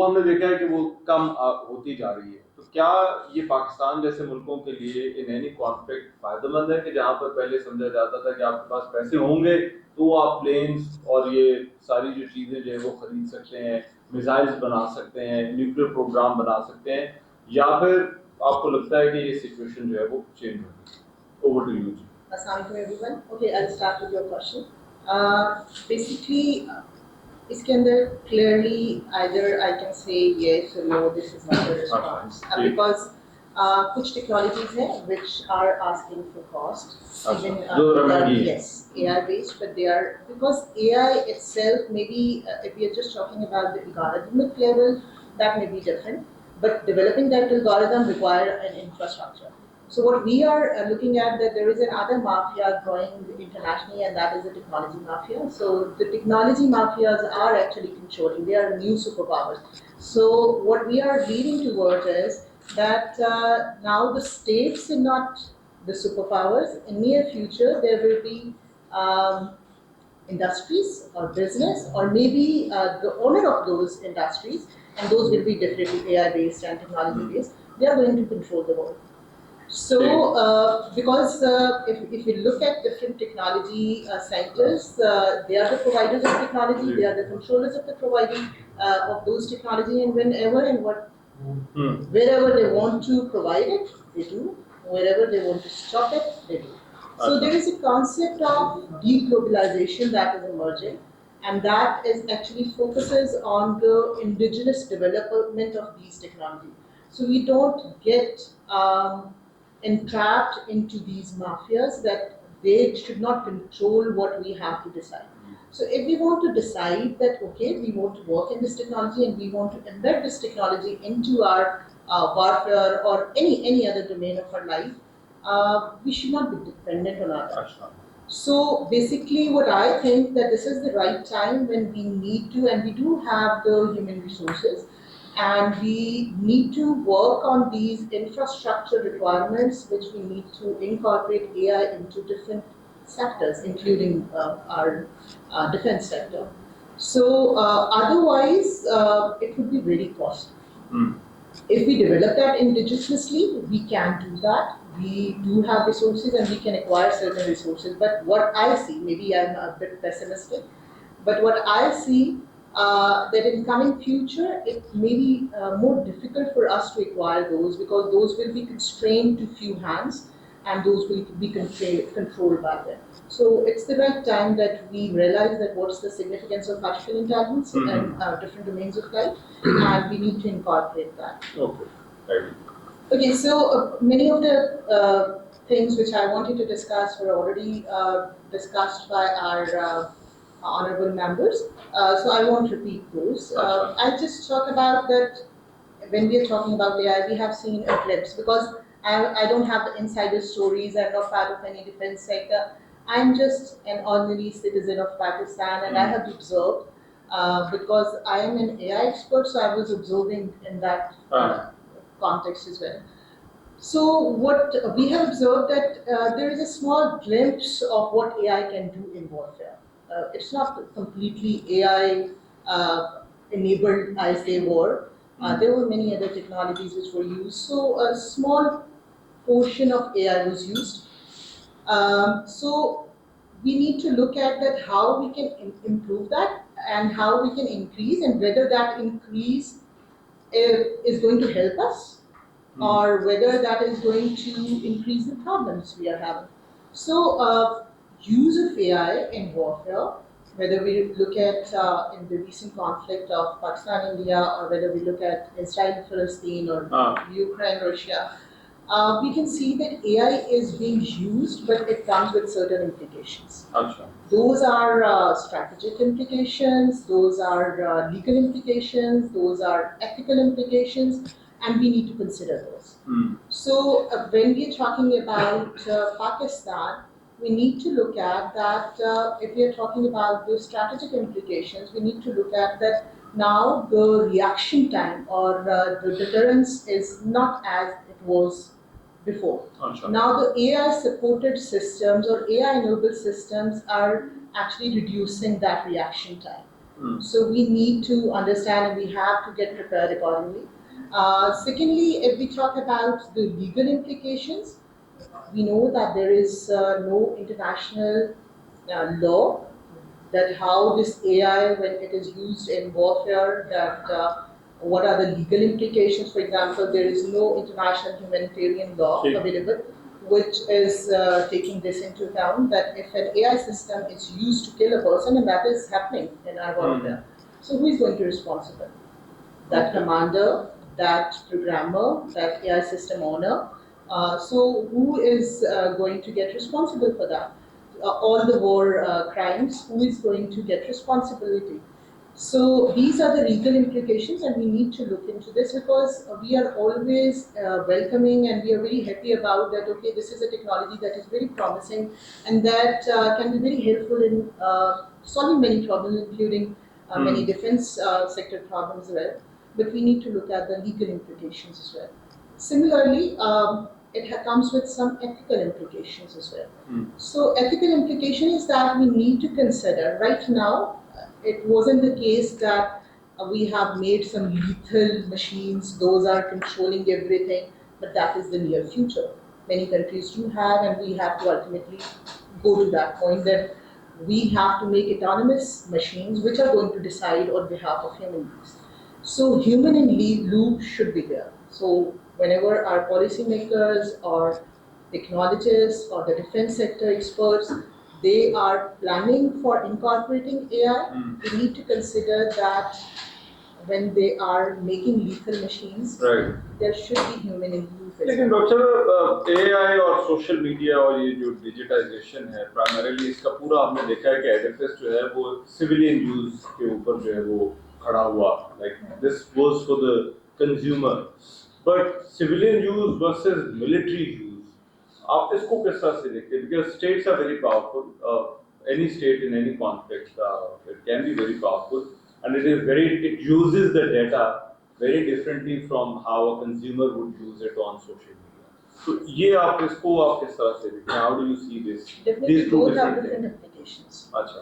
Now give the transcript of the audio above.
वो हमने देखा है कि वो कम होती जा रही है। तो क्या ये पाकिस्तान जैसे मुल्कों के लिए इन एनी कॉन्फ्लिक्ट फायदेमंद है कि जहाँ पर पहले समझा जाता था कि आपके पास पैसे होंगे तो आप प्लेन्स और ये सारी जो चीज़ें जो है वो खरीद सकते हैं, मिसाइल्स बना सकते हैं, न्यूक्लियर प्रोग्राम बना सकते हैं, या फिर आपको लगता है कि ये सिचुएशन जो है वो चेंज होगी? Over to you. Assalamualaikum everyone. Okay, I'll start with your question. Basically, इसके अंदर clearly either I can say yes or no, this is not the response. Because कुछ technologies हैं which are asking for cost. Even yes, AI based, but they are, because AI itself maybe if we are just talking about the algorithmic level, that may be different. But developing that algorithm require an infrastructure. So what we are looking at, that there is another mafia growing internationally, and that is the technology mafia. So the technology mafias are actually controlling, they are new superpowers. So what we are leading towards is that now the states are not the superpowers. In near future, there will be industries or business, or maybe the owner of those industries, and those will be definitely AI based and technology based, they are going to control the world. So, because if you look at different technology centers, they are the providers of technology, they are the controllers of the providing of those technology, and whenever and wherever they want to provide it, they do. Wherever they want to stop it, they do. So there is a concept of deglobalization that is emerging, and that is actually focuses on the indigenous development of these technologies. So we don't get entrapped into these mafias that they should not control what we have to decide. So if we want to decide that, okay, we want to work in this technology and we want to embed this technology into our warfare or any other domain of our life, we should not be dependent on others. So basically what I think that this is the right time when we need to, and we do have the human resources, and we need to work on these infrastructure requirements, which we need to incorporate AI into different sectors, including our defense sector. So otherwise, it would be very costly. If we develop that indigenously, we can do that. We do have resources and we can acquire certain resources. But what I see, maybe I'm a bit pessimistic, but what I see that in coming future, it may be more difficult for us to acquire those, because those will be constrained to few hands, and those will be controlled by them. So it's the right time that we realize that what's the significance of artificial intelligence and different domains of life, and we need to incorporate that. Okay. Okay, so many of the things which I wanted to discuss were already discussed by our honorable members. So I won't repeat those. I'll just talk about that when we are talking about AI, we have seen a glimpse, because I don't have the insider stories, I'm not part of any defense sector. I'm just an ordinary citizen of Pakistan, and I have observed, because I am an AI expert, so I was observing in that context as well. So what we have observed that there is a small glimpse of what AI can do in warfare. It's not completely AI enabled, I say, war. There were many other technologies which were used. So a small portion of AI was used. So we need to look at that, how we can improve that, and how we can increase, and whether that increase is going to help us, or whether that is going to increase the problems we are having. So use of AI in warfare, whether we look at in the recent conflict of Pakistan-India, or whether we look at Israel-Palestine, or Ukraine-Russia, we can see that AI is being used, but it comes with certain implications. Those are strategic implications, those are legal implications, those are ethical implications, and we need to consider those. So when we are talking about Pakistan, we need to look at that. If we are talking about the strategic implications, we need to look at that now the reaction time, or the deterrence is not as it was before. Now the AI supported systems or AI enabled systems are actually reducing that reaction time. So we need to understand and we have to get prepared accordingly. Secondly, if we talk about the legal implications, we know that there is no international law that how this AI, when it is used in warfare, that what are the legal implications. For example, there is no international humanitarian law available which is taking this into account, that if an AI system is used to kill a person, and that is happening in our warfare, so who is going to be responsible? That commander, that programmer, that AI system owner. So who is going to get responsible for that? All the war crimes, who is going to get responsibility? So these are the legal implications, and we need to look into this because we are always welcoming and we are very happy about that. Okay, this is a technology that is very promising and that can be very helpful in solving many problems, including many defense sector problems as well. But we need to look at the legal implications as well. Similarly, it comes with some ethical implications as well. So ethical implication is that we need to consider right now. It wasn't the case that we have made some lethal machines; those are controlling everything. But that is the near future. Many countries do have, and we have to ultimately go to that point that we have to make autonomous machines which are going to decide on behalf of human beings. So human in loop should be there. So whenever our policymakers or technologists or the defense sector experts, they are planning for incorporating AI, they need to consider that when they are making lethal machines, right, there should be human in loop as लेकिन well. Doctor AI और social media और ये जो digitisation है primarily इसका पूरा हमने देखा है कि एडिफिस जो है वो सिविलियन यूज के ऊपर जो है वो खड़ा हुआ like this was for the consumer but civilian use versus military use आप इसको किस तरह से देखते हैं because states are very powerful any state in any conflict it can be very powerful and it uses the data very differently from how a consumer would use it on social media. So ये आप इसको आप किस तरह से देखते हैं? How do you see this? Definitely These two both have different different things. applications. अच्छा.